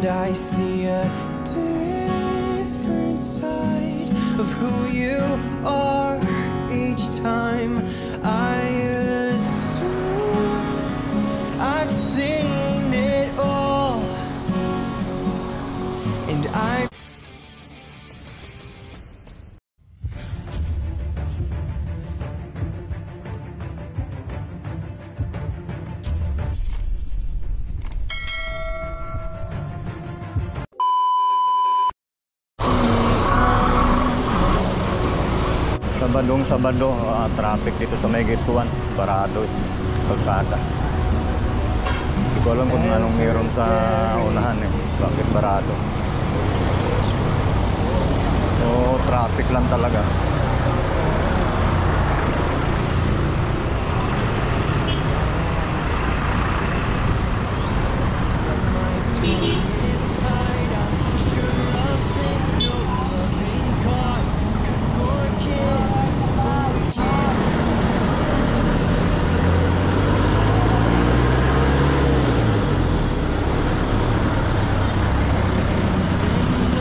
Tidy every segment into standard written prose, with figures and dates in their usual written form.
I see a different side of who you are each time I assume I've seen it all, and I Sabado, traffic dito sa may gate 1, parado, kalsada. Hindi ko alam kung anong meron sa unahan bakit parado. So, traffic lang talaga.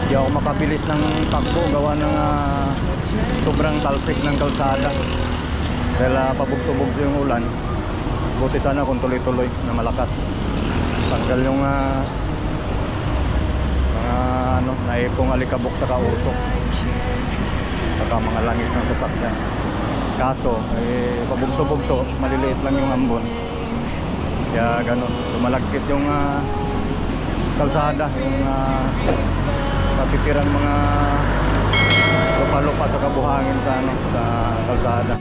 Hindi ako makabilis ng takbo gawa ng sobrang talsik ng kalsada dahil pabugso-bugso yung ulan. Buti sana kung tuloy-tuloy na malakas, tanggal yung mga naipong alikabok sa kausok saka mga langis ng sasakyan. Kaso pabugso-bugso, maliliit lang yung ambon, kaya ganun, lumalagkit yung kalsada, yung natitiran mga lupa-lupa sa kabuhangin sa kalsada.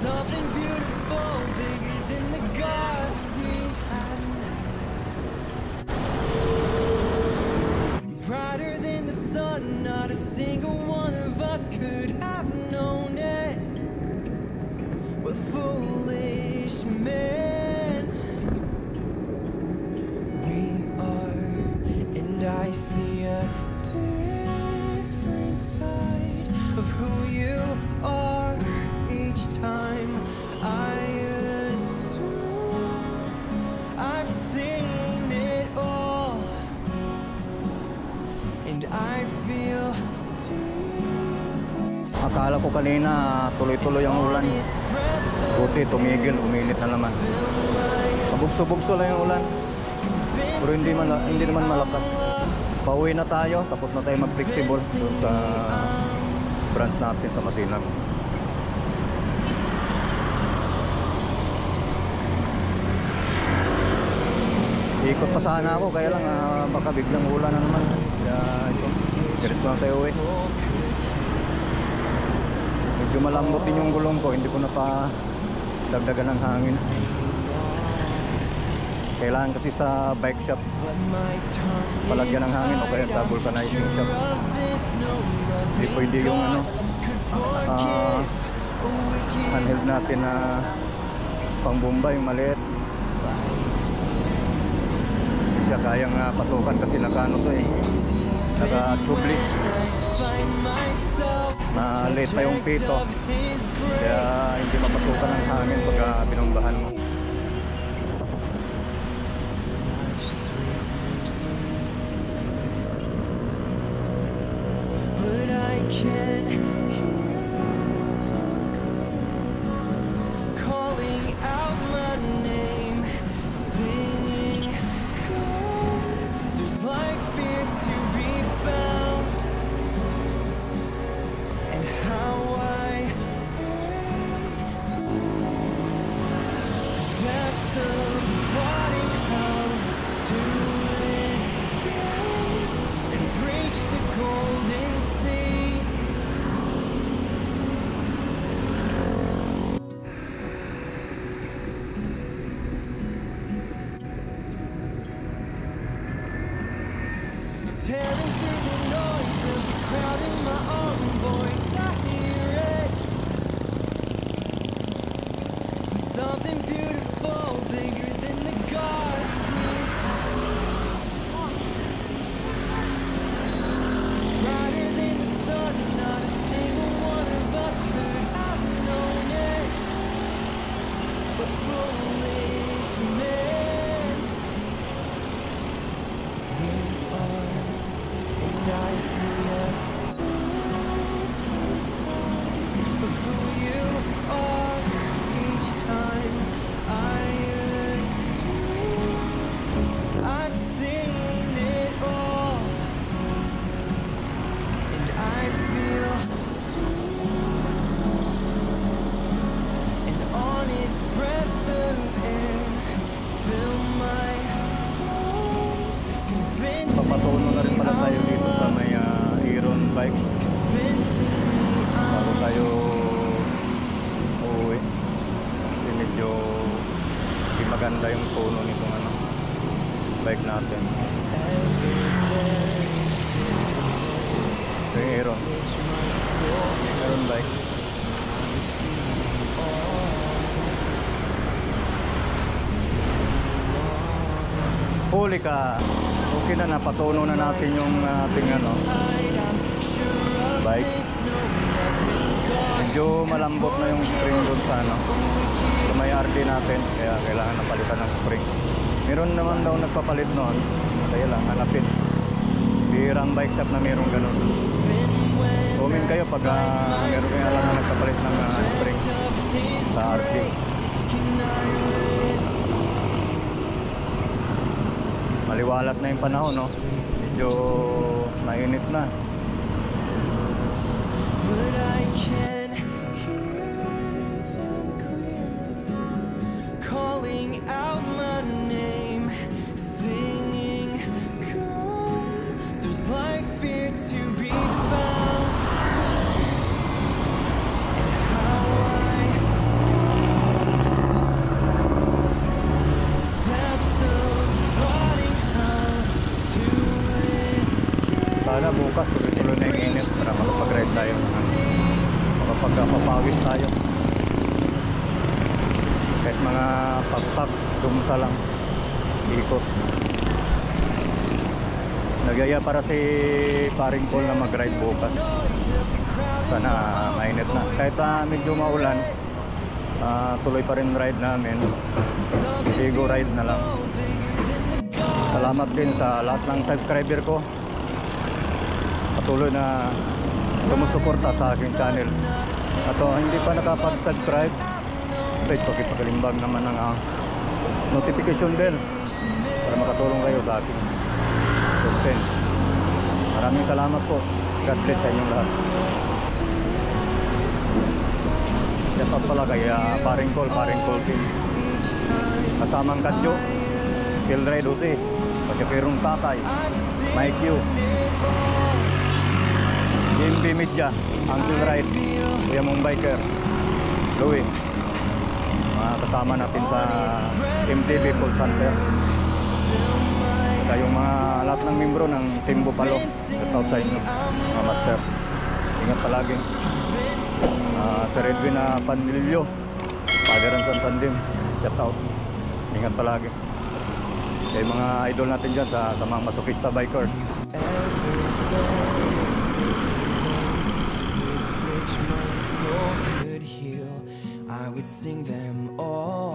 Something beautiful, bigger than the God we had made. Brighter than the sun, not a single one of us could have known it. We're foolish men. We are, and I see a different side of who you are. Each time I assume I've seen it all, and I feel deep. Akala ko kanina tuloy-tuloy ang ulan, buti tumigil, uminit na naman. Pabugso-bugso lang yung ulan, pero hindi naman malakas. Pauwi na tayo, tapos na tayo mag-flexible doon sa branch natin sa Masinag. Ikot pa sana ako, kaya lang baka biglang ulan na naman. Kaya ito, diretso na tayo uwi. Medyo malambot din yung gulong ko, hindi ko na pa dagdagan ng hangin. Kailangan kasi sa bike shop palagyan ng hangin o kaya sa vulcanizing shop. Hindi pwede yung handheld natin na pang Bombay, yung maliit. Siya kayang pasukan kasi naka tubeless, na late pa yung pito, kaya hindi mapasukan ng hangin pagka binumbahan mo. But I can calling out my name, singing, come. There's life here to be found, and how I hate to leave the depths of rotting hell to escape and reach the golden sea. Tearing through the noise of the crowd in my own voice, I hear it. Something beautiful, bigger than the garden. Brighter than the sun, not a single one of us could have known it. But foolish men we are, and I see a different side of who you are each time I assume I've seen it all, and I feel an honest breath of air fill my lungs, convincing Papatuno na rin pala tayo dito sa may Iron Bikes bago tayo uuwi. Kasi medyo di maganda yung tono nitong bike natin. Ito yung Iron Bike. Huli ka. Okay na, napatuno na natin yung ating bike. Medyo malambot na yung spring doon sa sa may RD natin, kaya kailangan napalitan ng spring. Meron naman daw nagpapalit noon, kaya lang hanapin. Birang bike shop na meron ganun. Comment kayo pag meron kayo alam na nagpapalit ng spring sa RD. Maliwalat na yung panahon, no? Medyo mainit na. but I can hear them clearly calling out my name, singing, come, there's life here to be found. And how I longed to the depths of rotting hell to escape. Sana bukas tuloy-tuloy na yung init para makapag-ride tayo. Makapagpapawis tayo. Kahit mga pagpak, dumsa lang. Ikot. Nagyaya para si paring Paul na mag-ride bukas. Sana mainit na. Kahit medyo maulan, tuloy pa rin ride namin. Bigo ride na lang. Salamat din sa lahat ng subscriber ko. Patuloy na sumusuporta sa aking channel. At hindi pa nakapag-subscribe, please pakipagalimbag naman ng notification bell para makatulong kayo sa aking content. Maraming salamat po. God bless sa inyong lahat. Shout out pala kay paring Paul team. Kasamang Kadyo, Kilray Dose, Pagkapirong Tatay, Mike Q, MB Media, Uncle Ride, Kuya Mong Biker, Louie, mga kasama natin sa MTV Full Center, at yung mga lahat ng membro ng Team Bupalo. Shout out sa inyo mga master, ingat palagi. Sir Edwin Pandilio, Pagaran San Pandim, shout out, ingat palagi. Kaya mga idol natin dyan sa mga masokista bikers. I would sing them all.